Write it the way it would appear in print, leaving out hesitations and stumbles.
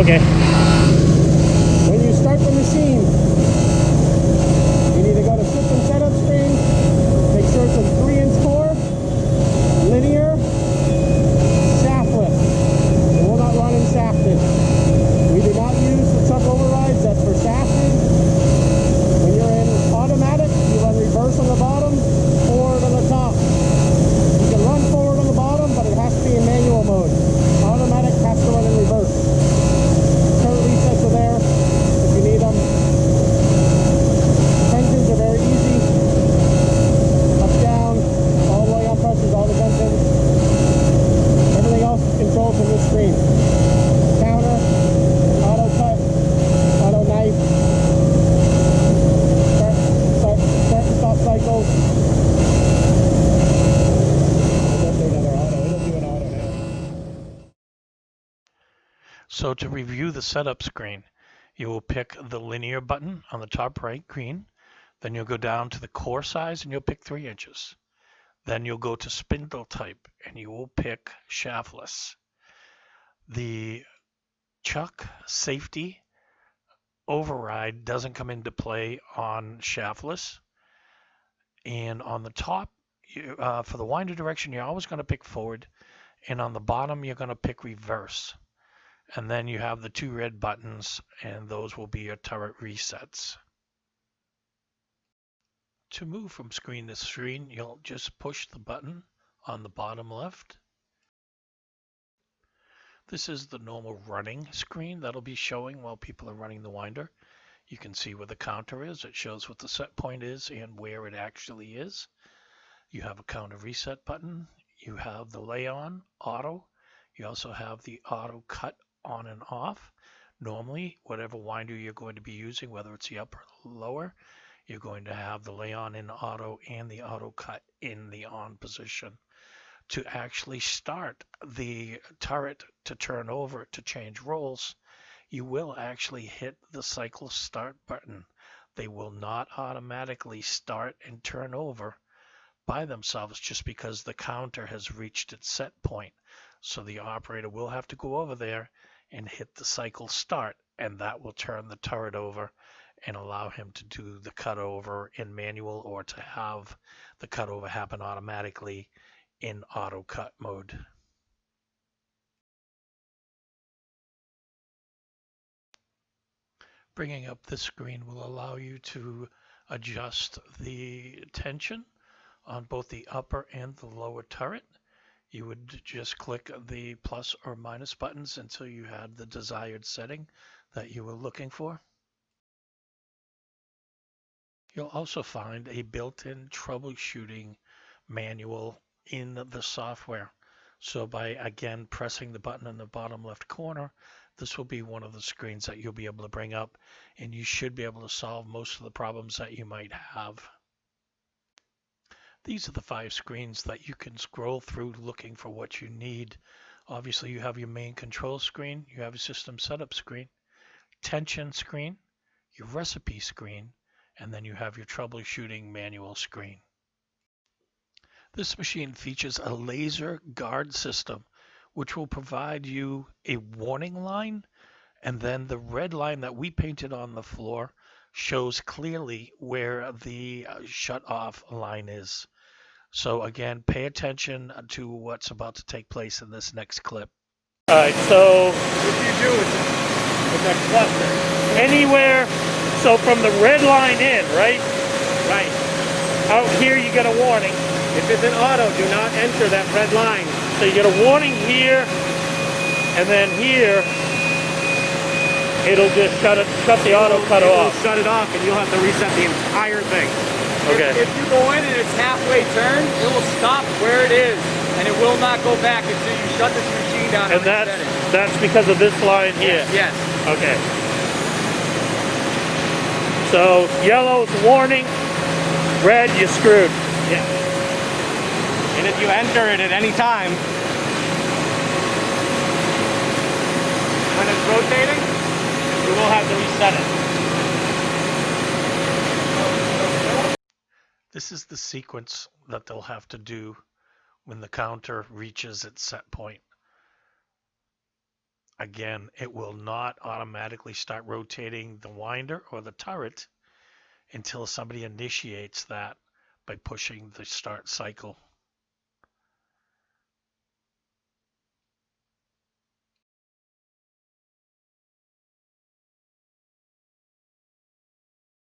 Okay. When you start the machine, you need to go to system setup screen, make sure it's a 3-inch core, linear, shaftless. It will not run in shafted. We do not use the chuck overrides, that's for shafted. When you're in automatic, you run reverse on the bottom, forward on the top. You can run forward on the bottom, but it has to be in manual mode. Automatic has to run in reverse. Turret resets are there if you need them. Tensions are very easy. Up, down, all the way on pressures, all the tensions. Everything else is controlled from this screen. Counter, auto cut, auto knife, start and stop cycles. So to review the setup screen, you will pick the linear button on the top right, green. Then you'll go down to the core size and you'll pick 3 inches. Then you'll go to spindle type and you will pick shaftless. The chuck safety override doesn't come into play on shaftless. And on the top, for the winder direction, you're always going to pick forward. And on the bottom, you're going to pick reverse. And then you have the 2 red buttons, and those will be your turret resets. To move from screen to screen, you'll just push the button on the bottom left. This is the normal running screen that'll be showing while people are running the winder. You can see where the counter is. It shows what the set point is and where it actually is. You have a counter reset button. You have the lay on, auto. You also have the auto cut on and off. Normally, whatever winder you're going to be using, whether it's the upper or lower, you're going to have the lay on in auto and the auto cut in the on position. To actually start the turret to turn over to change roles, you will actually hit the cycle start button. They will not automatically start and turn over by themselves just because the counter has reached its set point. So the operator will have to go over there and hit the cycle start, and that will turn the turret over and allow him to do the cutover in manual or to have the cutover happen automatically in auto cut mode. Bringing up this screen will allow you to adjust the tension on both the upper and the lower turret. You would just click the plus or minus buttons until you had the desired setting that you were looking for. You'll also find a built-in troubleshooting manual in the software. So by, again, pressing the button in the bottom left corner, this will be one of the screens that you'll be able to bring up, and you should be able to solve most of the problems that you might have. These are the 5 screens that you can scroll through looking for what you need. Obviously, you have your main control screen, you have a system setup screen, tension screen, your recipe screen, and then you have your troubleshooting manual screen. This machine features a laser guard system, which will provide you a warning line, and then the red line that we painted on the floor shows clearly where the shut-off line is. So again, pay attention to what's about to take place in this next clip. All right, so What do you do with that cluster? anywhere, so from the red line in, right? Right. Out here you get a warning. If it's an auto, do not enter that red line. So you get a warning here, and then here, it'll just shut the auto cut off. Shut it off, and you'll have to reset the entire thing. Okay. If you go in and it's halfway turned, it will stop where it is, and it will not go back until you shut this machine down and And reset it. that's because of this line here. Yes. Okay. So yellow's warning, red you're screwed. Yeah. And if you enter it at any time, when it's rotating, you will have to reset it. This is the sequence that they'll have to do when the counter reaches its set point. Again, it will not automatically start rotating the winder or the turret until somebody initiates that by pushing the start cycle